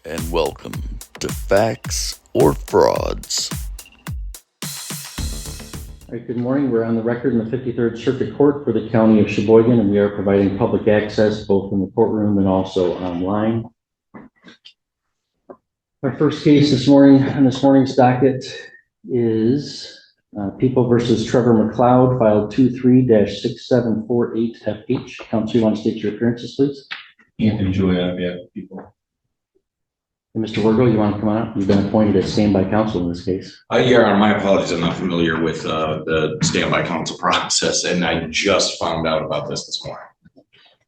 and welcome to Facts or Frauds. All right, good morning. We're on the record in the 53rd Circuit Court for the County of Cheboygan, and we are providing public access both in the courtroom and also online. Our first case this morning on this morning's docket is People versus Trevor Macleod, file 23-6748FH. Counsel, you want to state your appearances, please? Anthony Juliet on behalf of People. And Mr. Wargo, you want to come on up? You've been appointed as standby counsel in this case. Yeah, my apologies. I'm not familiar with the standby counsel process, and I just found out about this morning.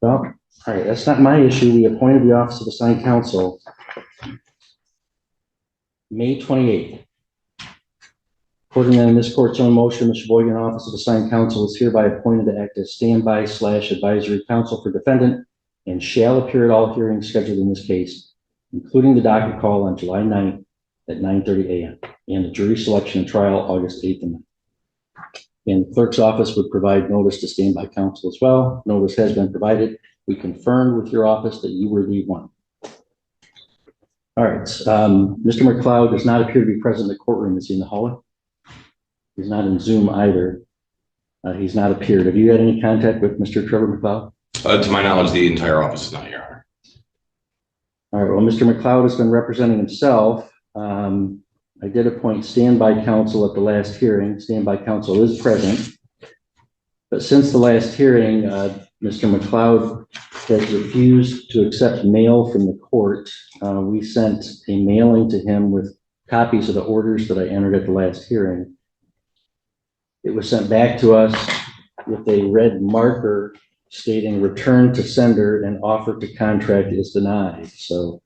Well, all right, that's not my issue. We appointed the Office of Assigned Counsel May 28th. According to this court's own motion, the Cheboygan Office of Assigned Counsel is hereby appointed to act as standby/advisory counsel for defendant and shall appear at all hearings scheduled in this case, including the docket call on July 9th at 9:30 a.m. and the jury selection and trial August 8th and 9th. And the clerk's office would provide notice to standby counsel as well. Notice has been provided. We confirmed with your office that you were the one. All right, Mr. Macleod does not appear to be present in the courtroom. Is he in the hallway? He's not in Zoom either. He's not appeared. Have you had any contact with Mr. Trevor Macleod? To my knowledge, the entire office is not here, Honor. All right, well, Mr. Macleod has been representing himself. I did appoint standby counsel at the last hearing. Standby counsel is present. But since the last hearing, Mr. Macleod has refused to accept mail from the court. We sent a mailing to him with copies of the orders that I entered at the last hearing. It was sent back to us with a red marker stating return to sender and offer to contract is denied. So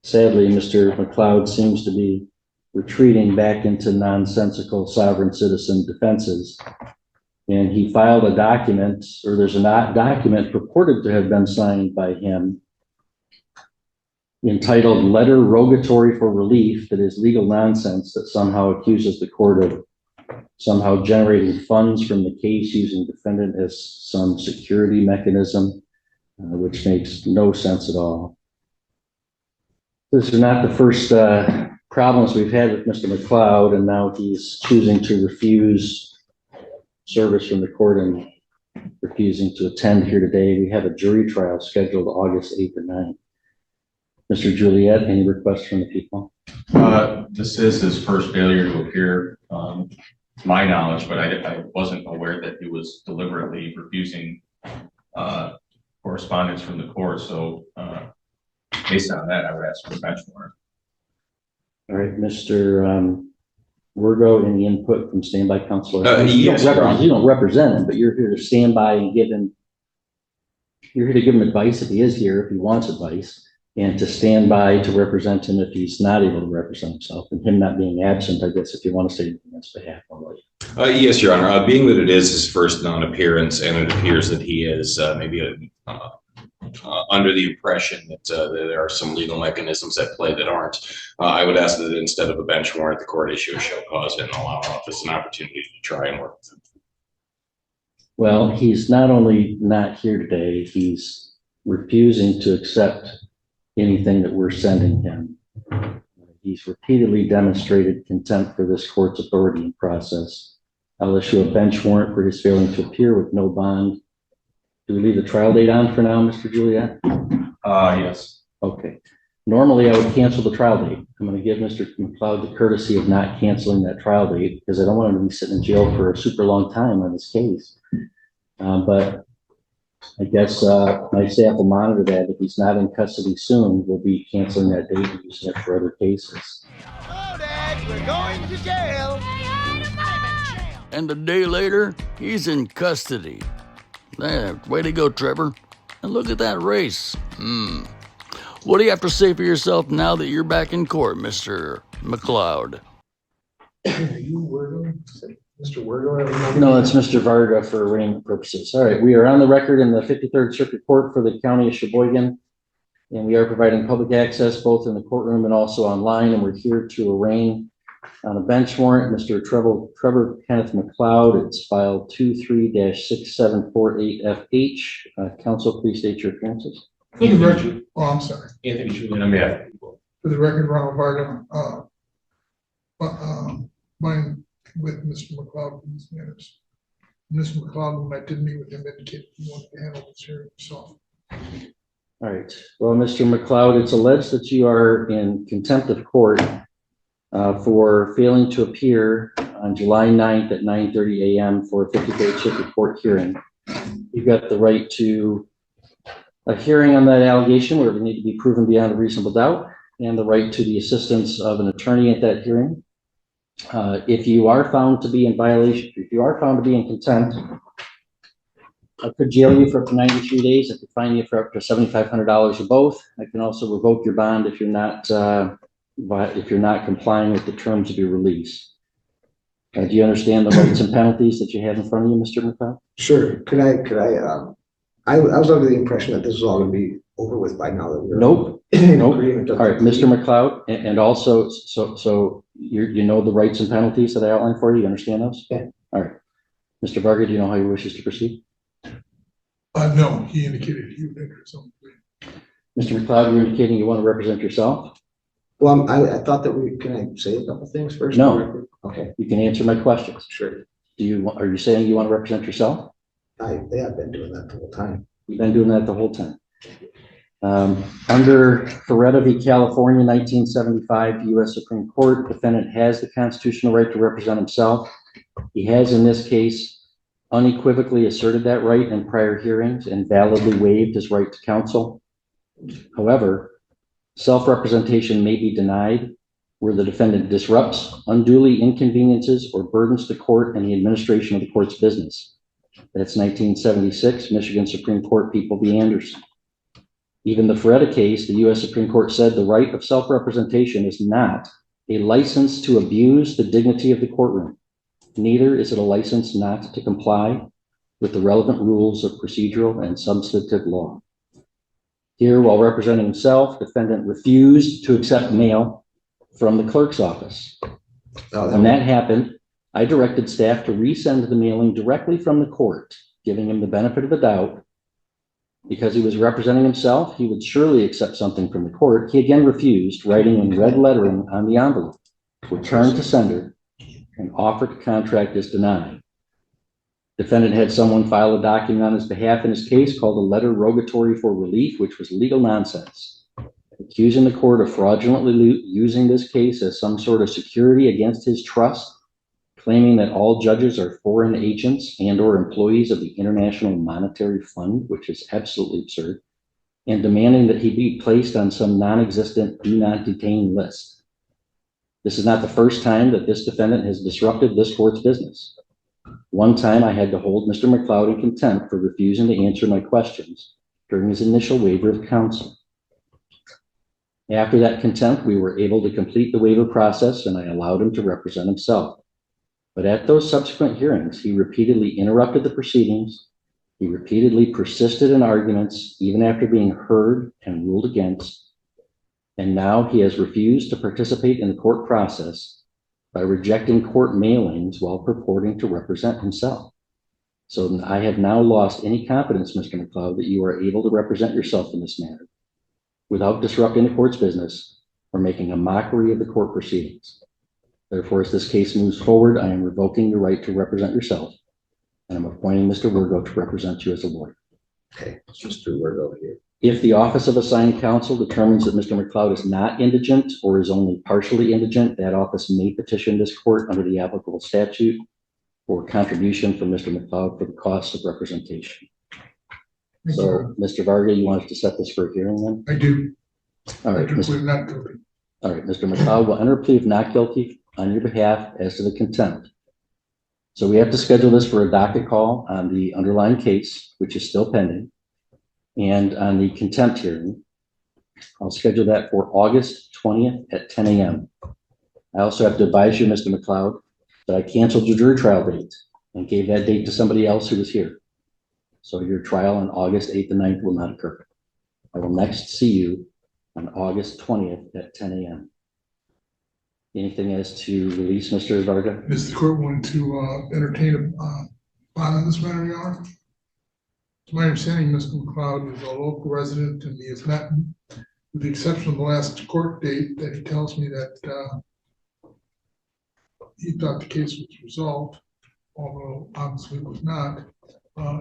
sadly, Mr. Macleod seems to be retreating back into nonsensical sovereign citizen defenses. And he filed a document, or there's a document purported to have been signed by him entitled Letter Rogatory for Relief, that is legal nonsense that somehow accuses the court of somehow generating funds from the case using defendant as some security mechanism, which makes no sense at all. This is not the first problems we've had with Mr. Macleod, and now he's choosing to refuse service from the court and refusing to attend here today. We have a jury trial scheduled August 8th and 9th. Mr. Juliet, any requests from the people? This is his first failure to appear, to my knowledge, but I wasn't aware that he was deliberately refusing correspondence from the court. So based on that, I would ask for a bench warrant. All right, Mr. Wargo, any input from standby counsel? Yes, you don't represent him, but you're here to stand by and give him, you're here to give him advice if he is here, if he wants advice, and to stand by to represent him if he's not able to represent himself, and him not being absent. I guess if you want to say anything on his behalf, I'll let you. Yes, Your Honor. Being that it is his first non-appearance, and it appears that he is maybe under the impression that there are some legal mechanisms at play that aren't, I would ask that instead of a bench warrant, the court issue a show cause and allow our office an opportunity to try and work with him. Well, he's not only not here today, he's refusing to accept anything that we're sending him. He's repeatedly demonstrated contempt for this court's authority and process. I'll issue a bench warrant for his failing to appear with no bond. Do we leave the trial date on for now, Mr. Juliet? Yes. Okay. Normally, I would cancel the trial date. I'm going to give Mr. Macleod the courtesy of not canceling that trial date because I don't want him to be sitting in jail for a super long time on this case. But I guess my staff will monitor that. If he's not in custody soon, we'll be canceling that date and using it for other cases. Oh, Dad, we're going to jail. And a day later, he's in custody. There, way to go, Trevor. And look at that race. What do you have to say for yourself now that you're back in court, Mr. Macleod? Are you Wargo? Mr. Wargo? No, it's Mr. Varga for arraignment purposes. All right, we are on the record in the 53rd Circuit Court for the County of Cheboygan, and we are providing public access both in the courtroom and also online, and we're here to arraign on a bench warrant Mr. Trevor Kenneth Macleod. It's file 23-6748FH. Counsel, please state your appearances. For the record. Oh, I'm sorry. Anthony Juliet on behalf of People. For the record, Ronald Varga, mine with Mr. McLeod in these matters. Mr. McLeod, when I did meet with him, indicated he wanted to handle this hearing himself. All right. Well, Mr. McLeod, it's alleged that you are in contempt of court for failing to appear on July 9th at 9:30 a.m. for a 50-day chip report hearing. You've got the right to a hearing on that allegation where it would need to be proven beyond a reasonable doubt, and the right to the assistance of an attorney at that hearing. If you are found to be in violation, if you are found to be in contempt, I could jail you for up to 93 days. I could fine you for up to $7,500 or both. I can also revoke your bond if you're not complying with the terms of your release. Do you understand the rights and penalties that you have in front of you, Mr. McLeod? Sure. I was under the impression that this was all going to be over with by now that we're Nope. in Nope. agreement. All right, Mr. McLeod, and also, so you know the rights and penalties that I outlined for you. You understand those? Yeah. All right, Mr. Varga, do you know how he wishes to proceed? No, he indicated he would enter his own plea. Mr. McLeod, you're indicating you want to represent yourself? Well, I thought that can I say a couple things first? No. Okay, You can answer my questions. sure. Are you saying you want to represent yourself? They have been doing that the whole time. You've been doing that the whole time. Under Ferretta v. California, 1975, U.S. Supreme Court, defendant has the constitutional right to represent himself. He has, in this case, unequivocally asserted that right in prior hearings and validly waived his right to counsel. However, self-representation may be denied where the defendant disrupts, unduly inconveniences, or burdens the court and the administration of the court's business. That's 1976, Michigan Supreme Court, People v. Anderson. Even the Ferretta case, the U.S. Supreme Court said the right of self-representation is not a license to abuse the dignity of the courtroom. Neither is it a license not to comply with the relevant rules of procedural and substantive law. Here, while representing himself, defendant refused to accept mail from the clerk's office. When that happened, I directed staff to resend the mailing directly from the court, giving him the benefit of the doubt. Because he was representing himself, he would surely accept something from the court. He again refused, writing in red lettering on the envelope, return to sender, and offer to contract is denied. Defendant had someone file a document on his behalf in his case called a letter rogatory for relief, which was legal nonsense, accusing the court of fraudulently using this case as some sort of security against his trust, claiming that all judges are foreign agents and or employees of the International Monetary Fund, which is absolutely absurd, and demanding that he be placed on some non-existent do not detain list. This is not the first time that this defendant has disrupted this court's business. One time I had to hold Mr. McLeod in contempt for refusing to answer my questions during his initial waiver of counsel. After that contempt, we were able to complete the waiver process and I allowed him to represent himself. But at those subsequent hearings, he repeatedly interrupted the proceedings. He repeatedly persisted in arguments, even after being heard and ruled against. And now he has refused to participate in the court process by rejecting court mailings while purporting to represent himself. So I have now lost any confidence, Mr. McLeod, that you are able to represent yourself in this matter without disrupting the court's business or making a mockery of the court proceedings. Therefore, as this case moves forward, I am revoking your right to represent yourself, and I'm appointing Mr. Wergo to represent you as a lawyer. Okay, let's just do Wergo here. If the Office of Assigned Counsel determines that Mr. McLeod is not indigent or is only partially indigent, that office may petition this court under the applicable statute for contribution from Mr. McLeod for the cost of representation. So, Mr. Varga, you want us to set this for a hearing then? I do. All right, We're not guilty. All right, Mr. McLeod will enter a plea of not guilty on your behalf as to the contempt. So we have to schedule this for a docket call on the underlying case, which is still pending, and on the contempt hearing. I'll schedule that for August 20th at 10 a.m. I also have to advise you, Mr. McLeod, that I canceled your jury trial date and gave that date to somebody else who was here. So your trial on August 8th and 9th will not occur. I will next see you on August 20th at 10 a.m. Anything as to release, Mr. Varga? Does the court want to entertain a bond on this matter, Your Honor? To my understanding, Mr. McLeod is a local resident and he has not with the exception of the last court date that he tells me that he thought the case was resolved, although obviously it was not.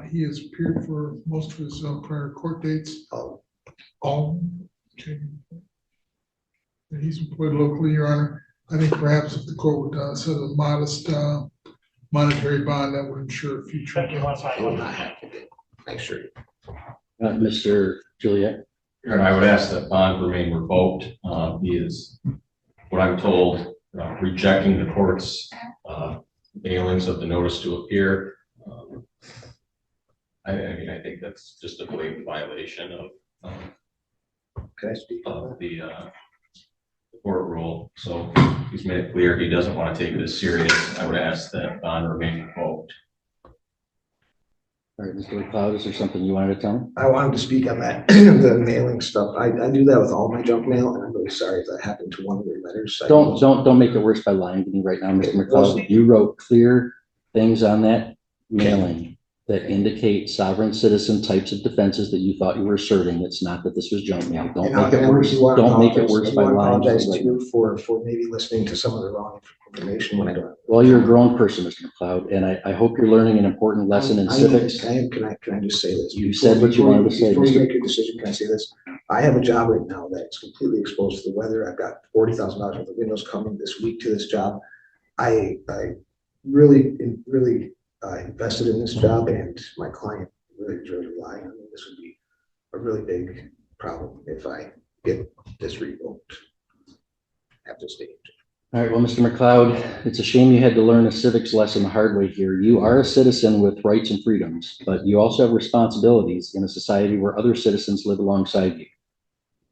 He has appeared for most of his prior court dates. Okay. And he's employed locally, Your Honor. I think perhaps if the court would set a modest monetary bond, that would ensure future. I will not have to do. I assure you. Mr. Juliet? And I would ask that bond remain revoked. He is, what I'm told, rejecting the court's mailings of the notice to appear. I mean, I think that's just a blatant violation of Can I speak? the court rule. So he's made it clear he doesn't want to take it as serious. I would ask that bond remain revoked. All right, Mr. McLeod, is there something you wanted to tell me? I wanted to speak on that, the mailing stuff. I do that with all my junk mail, and I'm really sorry if that happened to one of your letters. Don't make it worse by lying to me right now, Mr. McLeod. You wrote clear things on that mailing that indicate sovereign citizen types of defenses that you thought you were asserting. It's not that this was junk mail. Don't make it worse. Don't make it worse by lying. I apologize to you for maybe listening to some of the wrong information when I don't. Well, you're a grown person, Mr. McLeod, and I hope you're learning an important lesson in civics. Can I just say this? You said what you wanted to say. Before you make your decision, can I say this? I have a job right now that's completely exposed to the weather. I've got $40,000 worth of windows coming this week to this job. I really invested in this job, and my client really relying on me. This would be a really big problem if I get this revoked at this stage. All right, well, Mr. McLeod, it's a shame you had to learn a civics lesson the hard way here. You are a citizen with rights and freedoms, but you also have responsibilities in a society where other citizens live alongside you.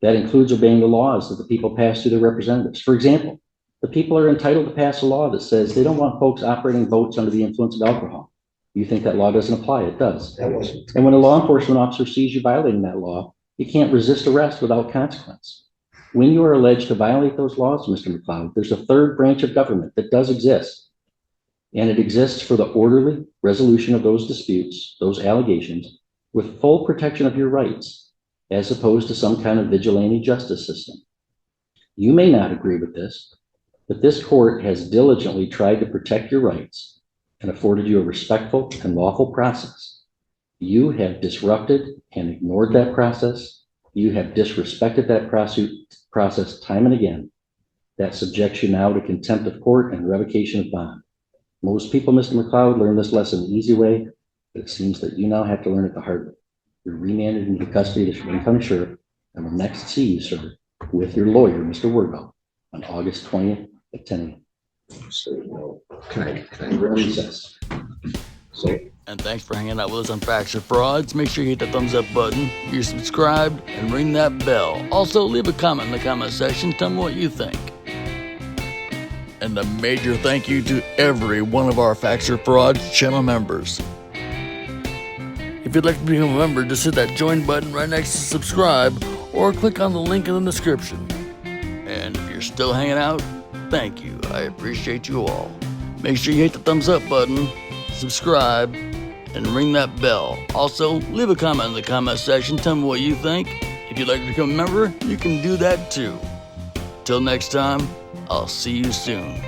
That includes obeying the laws that the people pass through their representatives. For example, the people are entitled to pass a law that says they don't want folks operating boats under the influence of alcohol. You think that law doesn't apply? It does. That wasn't. And when a law enforcement officer sees you violating that law, you can't resist arrest without consequence. When you are alleged to violate those laws, Mr. McLeod, there's a third branch of government that does exist. And it exists for the orderly resolution of those disputes, those allegations, with full protection of your rights, as opposed to some kind of vigilante justice system. You may not agree with this, but this court has diligently tried to protect your rights and afforded you a respectful and lawful process. You have disrupted and ignored that process. You have disrespected that process time and again. That subjects you now to contempt of court and revocation of bond. Most people, Mr. McLeod, learn this lesson the easy way, but it seems that you now have to learn it the hard way. You're remanded into custody of the Cheboygan County Sheriff, and we'll next see you, sir, with your lawyer, Mr. Wardwell, on August 20th at 10 a.m. So, can I Recess. So, And thanks for hanging out with us on Facts or Frauds. Make sure you hit the thumbs up button, you're subscribed, and ring that bell. Also, leave a comment in the comment section. Tell me what you think. And a major thank you to every one of our Facts or Frauds channel members. If you'd like to become a member, just hit that join button right next to subscribe, or click on the link in the description. And if you're still hanging out, thank you. I appreciate you all. Make sure you hit the thumbs up button, subscribe, and ring that bell. Also, leave a comment in the comment section. Tell me what you think. If you'd like to become a member, you can do that too. Till next time, I'll see you soon.